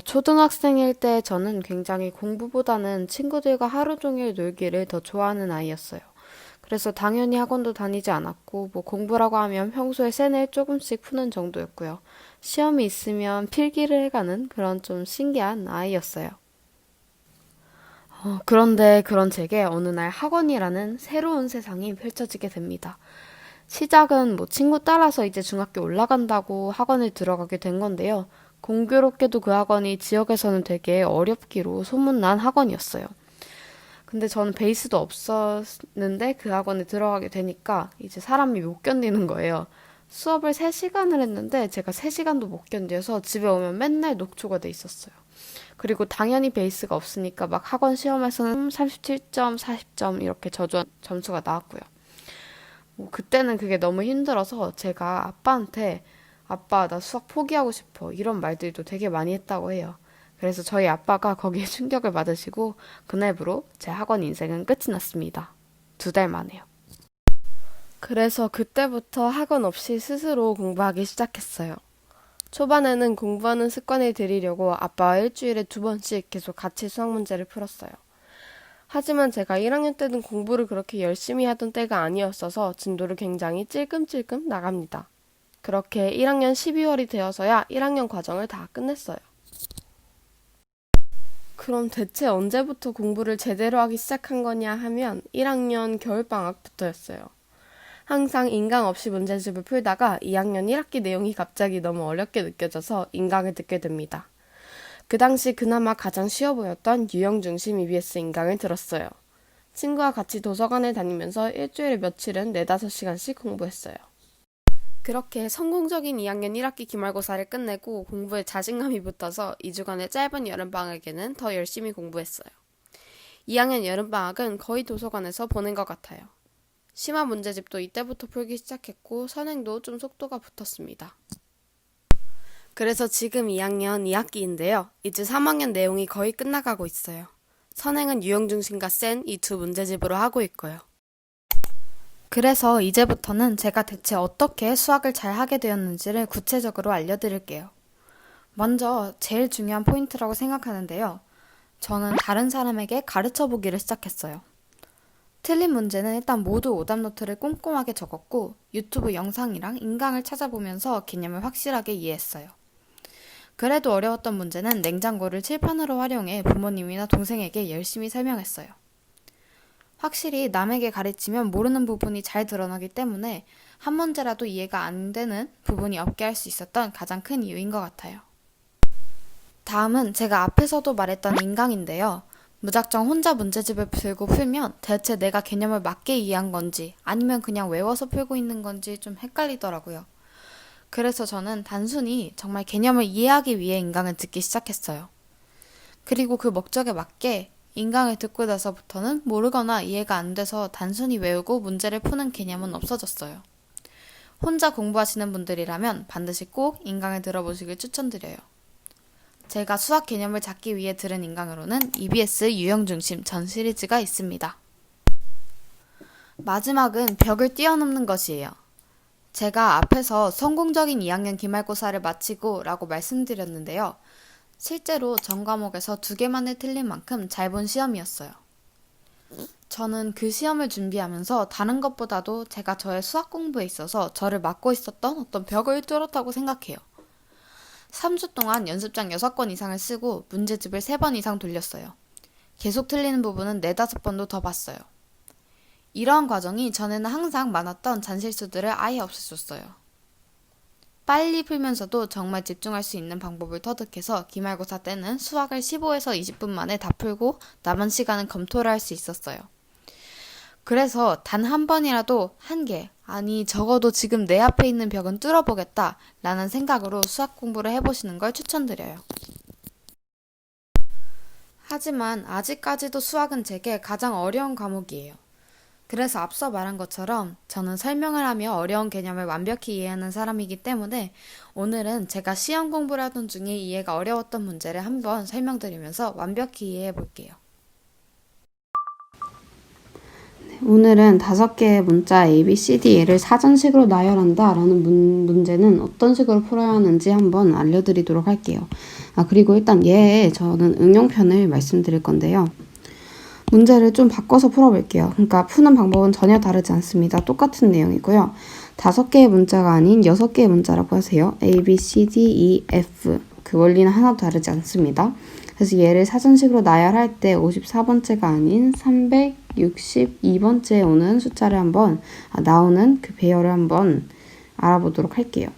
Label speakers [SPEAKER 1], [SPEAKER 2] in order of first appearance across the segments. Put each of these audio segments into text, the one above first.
[SPEAKER 1] 초등학생일 때 저는 굉장히 공부보다는 친구들과 하루 종일 놀기를 더 좋아하는 아이였어요. 그래서 당연히 학원도 다니지 않았고, 뭐 공부라고 하면 평소에 세뇌 조금씩 푸는 정도였고요. 시험이 있으면 필기를 해가는 그런 좀 신기한 아이였어요. 그런데 그런 제게 어느 날 학원이라는 새로운 세상이 펼쳐지게 됩니다. 시작은 뭐 친구 따라서 이제 중학교 올라간다고 학원을 들어가게 된 건데요. 공교롭게도 그 학원이 지역에서는 되게 어렵기로 소문난 학원이었어요. 근데 저는 베이스도 없었는데 그 학원에 들어가게 되니까 이제 사람이 못 견디는 거예요. 수업을 3시간을 했는데 제가 3시간도 못 견뎌서 집에 오면 맨날 녹초가 돼 있었어요. 그리고 당연히 베이스가 없으니까 막 학원 시험에서는 37점, 40점 이렇게 저조한 점수가 나왔고요. 뭐 그때는 그게 너무 힘들어서 제가 아빠한테 아빠 나 수학 포기하고 싶어 이런 말들도 되게 많이 했다고 해요. 그래서 저희 아빠가 거기에 충격을 받으시고 그날부로 제 학원 인생은 끝이 났습니다. 2달 만에요. 그래서 그때부터 학원 없이 스스로 공부하기 시작했어요. 초반에는 공부하는 습관을 들이려고 아빠와 일주일에 2번씩 계속 같이 수학 문제를 풀었어요. 하지만 제가 1학년 때는 공부를 그렇게 열심히 하던 때가 아니었어서 진도를 굉장히 찔끔찔끔 나갑니다. 그렇게 1학년 12월이 되어서야 1학년 과정을 다 끝냈어요. 그럼 대체 언제부터 공부를 제대로 하기 시작한 거냐 하면 1학년 겨울방학부터였어요. 항상 인강 없이 문제집을 풀다가 2학년 1학기 내용이 갑자기 너무 어렵게 느껴져서 인강을 듣게 됩니다. 그 당시 그나마 가장 쉬워 보였던 유형 중심 EBS 인강을 들었어요. 친구와 같이 도서관을 다니면서 일주일에 며칠은 4~5시간씩 공부했어요. 그렇게 성공적인 2학년 1학기 기말고사를 끝내고 공부에 자신감이 붙어서 2주간의 짧은 여름방학에는 더 열심히 공부했어요. 2학년 여름방학은 거의 도서관에서 보낸 것 같아요. 심화 문제집도 이때부터 풀기 시작했고 선행도 좀 속도가 붙었습니다. 그래서 지금 2학년 2학기인데요. 이제 3학년 내용이 거의 끝나가고 있어요. 선행은 유형중심과 센 이 2문제집으로 하고 있고요. 그래서 이제부터는 제가 대체 어떻게 수학을 잘 하게 되었는지를 구체적으로 알려드릴게요. 먼저 제일 중요한 포인트라고 생각하는데요. 저는 다른 사람에게 가르쳐 보기를 시작했어요. 틀린 문제는 일단 모두 오답 노트를 꼼꼼하게 적었고 유튜브 영상이랑 인강을 찾아보면서 개념을 확실하게 이해했어요. 그래도 어려웠던 문제는 냉장고를 칠판으로 활용해 부모님이나 동생에게 열심히 설명했어요. 확실히 남에게 가르치면 모르는 부분이 잘 드러나기 때문에 한 문제라도 이해가 안 되는 부분이 없게 할 수 있었던 가장 큰 이유인 것 같아요. 다음은 제가 앞에서도 말했던 인강인데요. 무작정 혼자 문제집을 들고 풀면 대체 내가 개념을 맞게 이해한 건지 아니면 그냥 외워서 풀고 있는 건지 좀 헷갈리더라고요. 그래서 저는 단순히 정말 개념을 이해하기 위해 인강을 듣기 시작했어요. 그리고 그 목적에 맞게 인강을 듣고 나서부터는 모르거나 이해가 안 돼서 단순히 외우고 문제를 푸는 개념은 없어졌어요. 혼자 공부하시는 분들이라면 반드시 꼭 인강을 들어보시길 추천드려요. 제가 수학 개념을 잡기 위해 들은 인강으로는 EBS 유형중심 전 시리즈가 있습니다. 마지막은 벽을 뛰어넘는 것이에요. 제가 앞에서 성공적인 2학년 기말고사를 마치고 라고 말씀드렸는데요. 실제로 전 과목에서 2개만을 틀린 만큼 잘 본 시험이었어요. 저는 그 시험을 준비하면서 다른 것보다도 제가 저의 수학 공부에 있어서 저를 막고 있었던 어떤 벽을 뚫었다고 생각해요. 3주 동안 연습장 6권 이상을 쓰고 문제집을 3번 이상 돌렸어요. 계속 틀리는 부분은 4~5번도 더 봤어요. 이러한 과정이 전에는 항상 많았던 잔실수들을 아예 없애줬어요. 빨리 풀면서도 정말 집중할 수 있는 방법을 터득해서 기말고사 때는 수학을 15에서 20분 만에 다 풀고 남은 시간은 검토를 할 수 있었어요. 그래서 단 한 번이라도 한 개, 아니 적어도 지금 내 앞에 있는 벽은 뚫어보겠다 라는 생각으로 수학 공부를 해보시는 걸 추천드려요. 하지만 아직까지도 수학은 제게 가장 어려운 과목이에요. 그래서 앞서 말한 것처럼 저는 설명을 하며 어려운 개념을 완벽히 이해하는 사람이기 때문에 오늘은 제가 시험 공부를 하던 중에 이해가 어려웠던 문제를 한번 설명드리면서 완벽히 이해해 볼게요. 오늘은 5개의 문자 A, B, C, D를 사전식으로 나열한다 라는 문제는 어떤 식으로 풀어야 하는지 한번 알려드리도록 할게요.
[SPEAKER 2] 그리고 일단 저는 응용편을 말씀드릴 건데요. 문제를 좀 바꿔서 풀어볼게요. 그러니까 푸는 방법은 전혀 다르지 않습니다. 똑같은 내용이고요. 5개의 문자가 아닌 6개의 문자라고 하세요. A, B, C, D, E, F. 그 원리는 하나도 다르지 않습니다. 그래서 얘를 사전식으로 나열할 때 54번째가 아닌 362번째에 오는 숫자를 나오는 그 배열을 한번 알아보도록 할게요.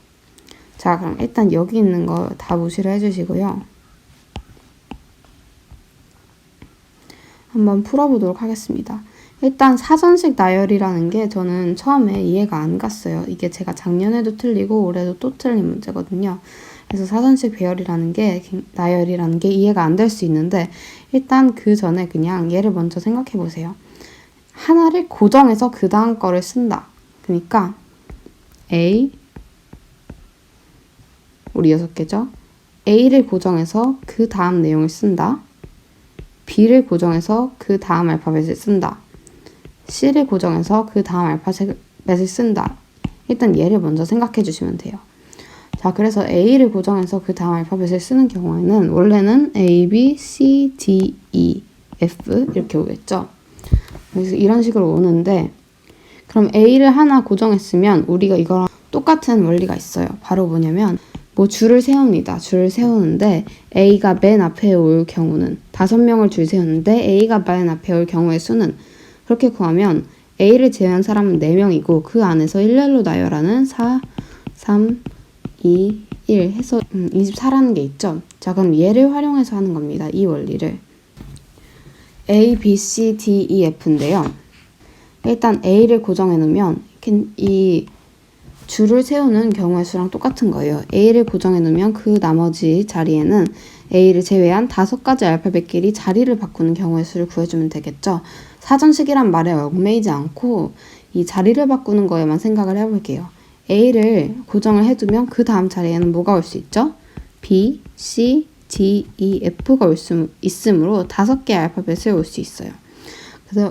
[SPEAKER 2] 자, 그럼 일단 여기 있는 거 다 무시를 해주시고요. 한번 풀어보도록 하겠습니다. 일단 사전식 나열이라는 게 저는 처음에 이해가 안 갔어요. 이게 제가 작년에도 틀리고 올해도 또 틀린 문제거든요. 그래서 사전식 나열이라는 게 이해가 안 될 수 있는데 일단 그 전에 그냥 얘를 먼저 생각해 보세요. 하나를 고정해서 그 다음 거를 쓴다. 그러니까 A, 우리 6개죠? A를 고정해서 그 다음 내용을 쓴다. B를 고정해서 그 다음 알파벳을 쓴다. C를 고정해서 그 다음 알파벳을 쓴다. 일단 얘를 먼저 생각해 주시면 돼요. 자, 그래서 A를 고정해서 그 다음 알파벳을 쓰는 경우에는 원래는 A, B, C, D, E, F 이렇게 오겠죠. 그래서 이런 식으로 오는데 그럼 A를 하나 고정했으면 우리가 이거랑 똑같은 원리가 있어요. 바로 뭐냐면 줄을 세웁니다. 줄을 세우는데 A가 맨 앞에 올 경우는 5명을 줄 세우는데 A가 맨 앞에 올 경우의 수는 그렇게 구하면 A를 제외한 사람은 4명이고 그 안에서 일렬로 나열하는 4, 3, 2, 1 해서 24라는 게 있죠. 자, 그럼 얘를 활용해서 하는 겁니다. 이 원리를. A, B, C, D, E, F인데요. 일단 A를 고정해 놓으면 이 줄을 세우는 경우의 수랑 똑같은 거예요. A를 고정해 놓으면 그 나머지 자리에는 A를 제외한 5가지 알파벳끼리 자리를 바꾸는 경우의 수를 구해주면 되겠죠. 사전식이란 말에 얽매이지 않고 이 자리를 바꾸는 거에만 생각을 해볼게요. A를 고정을 해두면 그 다음 자리에는 뭐가 올 수 있죠? B, C, D, E, F가 올 수 있으므로 5개의 알파벳을 올 수 있어요.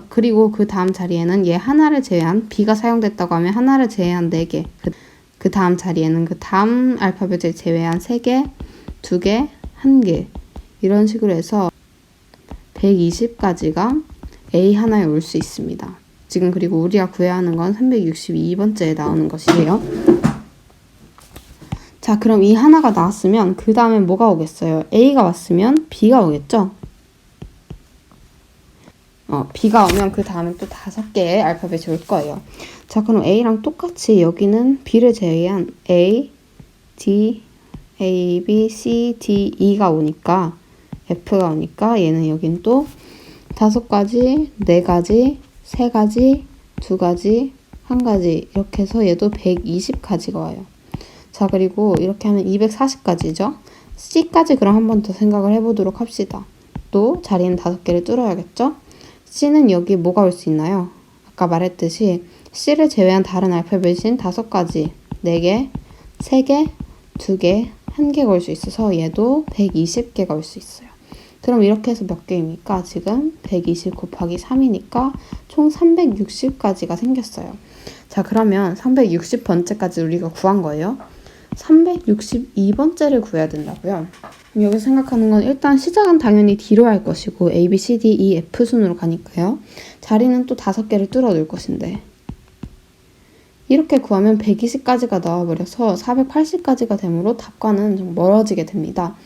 [SPEAKER 2] 그리고 그 다음 자리에는 얘 하나를 제외한 B가 사용됐다고 하면 하나를 제외한 4개. 그 다음 자리에는 그 다음 알파벳을 제외한 3개, 2개, 1개. 이런 식으로 해서 120가지가 A 하나에 올 수 있습니다. 지금 그리고 우리가 구해야 하는 건 362번째에 나오는 것이에요. 자, 그럼 이 하나가 나왔으면 그 다음에 뭐가 오겠어요? A가 왔으면 B가 오겠죠? B가 오면 그 다음에 또 5개의 알파벳이 올 거예요. 자, 그럼 A랑 똑같이 여기는 B를 제외한 A, D, A, B, C, D, E가 오니까 F가 오니까 얘는 여긴 또 5가지, 4가지, 3가지, 2가지, 1가지 이렇게 해서 얘도 120가지가 와요. 자, 그리고 이렇게 하면 240가지죠. C까지 그럼 한 번 더 생각을 해보도록 합시다. 또 자리는 5개를 뚫어야겠죠? C는 여기 뭐가 올 수 있나요? 아까 말했듯이 C를 제외한 다른 알파벳인 5가지, 4개, 3개, 2개, 1개가 올 수 있어서 얘도 120개가 올 수 있어요. 그럼 이렇게 해서 몇 개입니까? 지금 120 곱하기 3이니까 총 360가지가 생겼어요. 자, 그러면 360번째까지 우리가 구한 거예요. 362번째를 구해야 된다고요. 여기서 생각하는 건 일단 시작은 당연히 D로 할 것이고 A, B, C, D, E, F 순으로 가니까요. 자리는 또 5개를 뚫어둘 것인데 이렇게 구하면 120까지가 나와버려서 480까지가 되므로 답과는 좀 멀어지게 됩니다.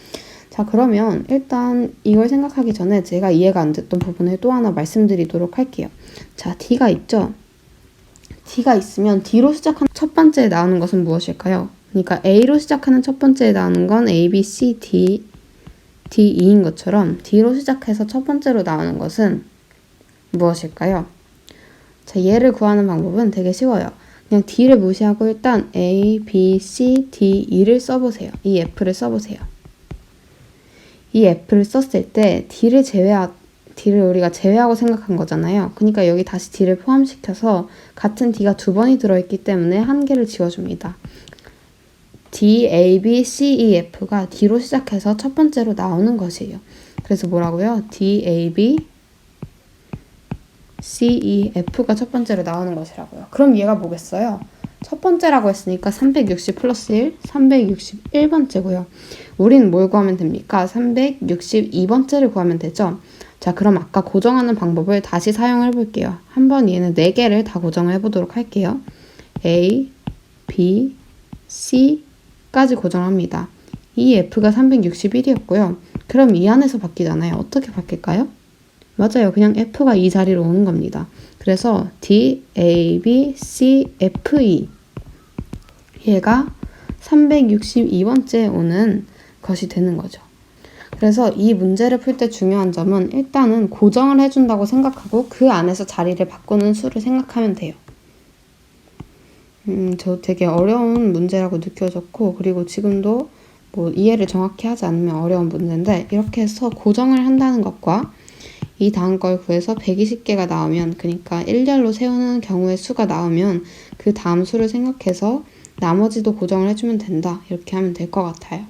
[SPEAKER 2] 자, 그러면 일단 이걸 생각하기 전에 제가 이해가 안 됐던 부분을 또 하나 말씀드리도록 할게요. 자, D가 있죠? D가 있으면 D로 시작하는 첫 번째에 나오는 것은 무엇일까요? 그러니까 A로 시작하는 첫 번째에 나오는 건 A, B, C, D, D, E인 것처럼 D로 시작해서 첫 번째로 나오는 것은 무엇일까요? 자, 얘를 구하는 방법은 되게 쉬워요. 그냥 D를 무시하고 일단 A, B, C, D, E를 써보세요. 이 F를 써보세요. 이 F를 썼을 때 D를 우리가 제외하고 생각한 거잖아요. 그러니까 여기 다시 D를 포함시켜서 같은 D가 2번이 들어있기 때문에 1개를 지워줍니다. D, A, B, C, E, F가 D로 시작해서 첫 번째로 나오는 것이에요. 그래서 뭐라고요? D, A, B, C, E, F가 첫 번째로 나오는 것이라고요. 그럼 얘가 뭐겠어요? 첫 번째라고 했으니까 360 플러스 1, 361번째고요. 우린 뭘 구하면 됩니까? 362번째를 구하면 되죠. 자, 그럼 아까 고정하는 방법을 다시 사용해 볼게요. 한번 얘는 4개를 다 고정을 해보도록 할게요. A, B, C까지 고정합니다. 이 F가 361이었고요. 그럼 이 안에서 바뀌잖아요. 어떻게 바뀔까요? 맞아요. 그냥 F가 이 자리로 오는 겁니다. 그래서 D, A, B, C, F, E 얘가 362번째에 오는 것이 되는 거죠. 그래서 이 문제를 풀 때 중요한 점은 일단은 고정을 해준다고 생각하고 그 안에서 자리를 바꾸는 수를 생각하면 돼요. 저 되게 어려운 문제라고 느껴졌고, 그리고 지금도 뭐 이해를 정확히 하지 않으면 어려운 문제인데, 이렇게 해서 고정을 한다는 것과 이 다음 걸 구해서 120개가 나오면, 그러니까 일렬로 세우는 경우의 수가 나오면 그 다음 수를 생각해서 나머지도 고정을 해주면 된다. 이렇게 하면 될 것 같아요.